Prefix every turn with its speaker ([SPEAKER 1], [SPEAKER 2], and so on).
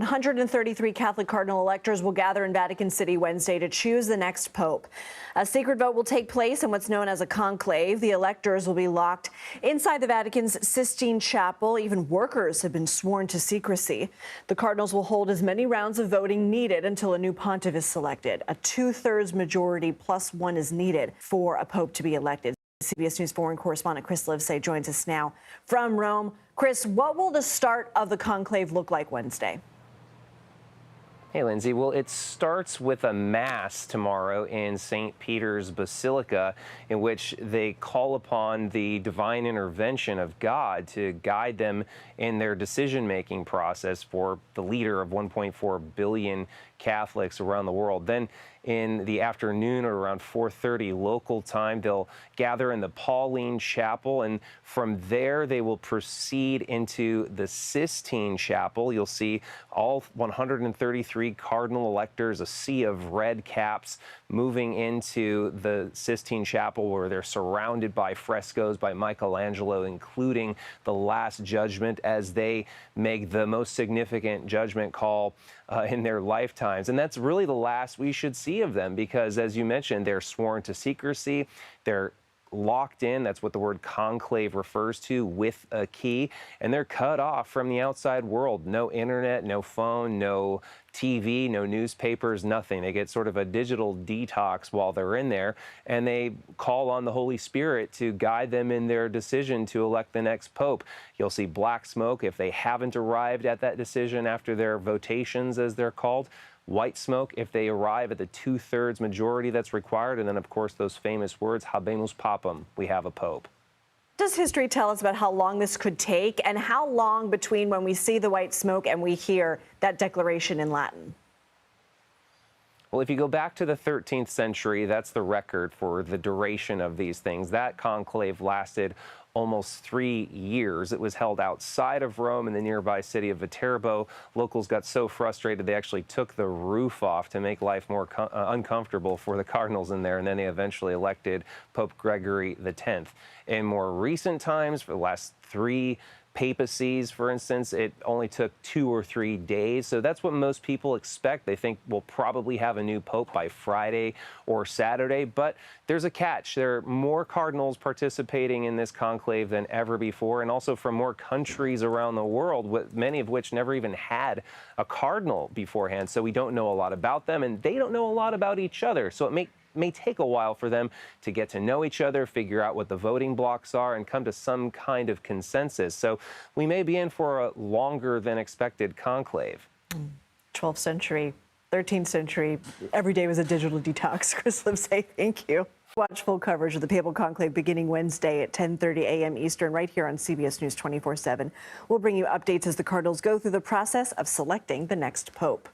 [SPEAKER 1] 133 Catholic cardinal electors will gather in Vatican City Wednesday to choose the next pope. A secret vote will take place in what's known as a conclave. The electors will be locked inside the Vatican's Sistine Chapel. Even workers have been sworn to secrecy. The cardinals will hold as many rounds of voting needed until a new pontiff is selected. A 2/3 majority plus one is needed for a pope to be elected. CBS News foreign correspondent Chris Livesay joins us now from Rome. Chris, what will the start of the conclave look like Wednesday?
[SPEAKER 2] Hey, Lindsay. Well, it starts with a mass tomorrow in St. Peter's Basilica, in which they call upon the divine intervention of God to guide them in their decision-making process for the leader of 1.4 billion Catholics around the world. Then in the afternoon, or around 4:30 local time, they'll gather in the Pauline Chapel, and from there they will proceed into the Sistine Chapel. You'll see all 133 cardinal electors, a sea of red caps, moving into the Sistine Chapel, where they're surrounded by frescoes by Michelangelo, including the Last Judgment, as they make the most significant judgment call in their lifetimes. And that's really the last we should see of them, because, as you mentioned, they're sworn to secrecy. They're locked in. That's what the word conclave refers to, with a key, and they're cut off from the outside world. No internet, no phone, no TV, no newspapers, nothing. They get sort of a digital detox while they're in there, and they call on the Holy Spirit to guide them in their decision to elect the next pope. You'll see black smoke if they haven't arrived at that decision after their votations, as they're called. White smoke if they arrive at the 2/3 majority that's required. And then, of course, those famous words, habemus papam, we have a pope.
[SPEAKER 1] Does history tell us about how long this could take, and how long between when we see the white smoke and we hear that declaration in Latin?
[SPEAKER 2] Well, if you go back to the 13th century, that's the record for the duration of these things. That conclave lasted almost 3 years. It was held outside of Rome in the nearby city of Viterbo. Locals got so frustrated they actually took the roof off to make life more uncomfortable for the cardinals in there, and then they eventually elected Pope Gregory X. In more recent times, for the last 3 papacies, for instance, it only took 2 or 3 days. So that's what most people expect. They think we'll probably have a new pope by Friday or Saturday. But there's a catch. There are more cardinals participating in this conclave than ever before, and also from more countries around the world, many of which never even had a cardinal beforehand. So we don't know a lot about them, and they don't know a lot about each other. So it may take a while for them to get to know each other, figure out what the voting blocks are, and come to some kind of consensus. So we may be in for a longer than expected conclave.
[SPEAKER 1] 12th century, 13th century, every day was a digital detox. Chris Livesay, thank you. Watch full coverage of the papal conclave beginning Wednesday at 10:30 a.m. Eastern right here on CBS News 24/7. We'll bring you updates as the cardinals go through the process of selecting the next pope.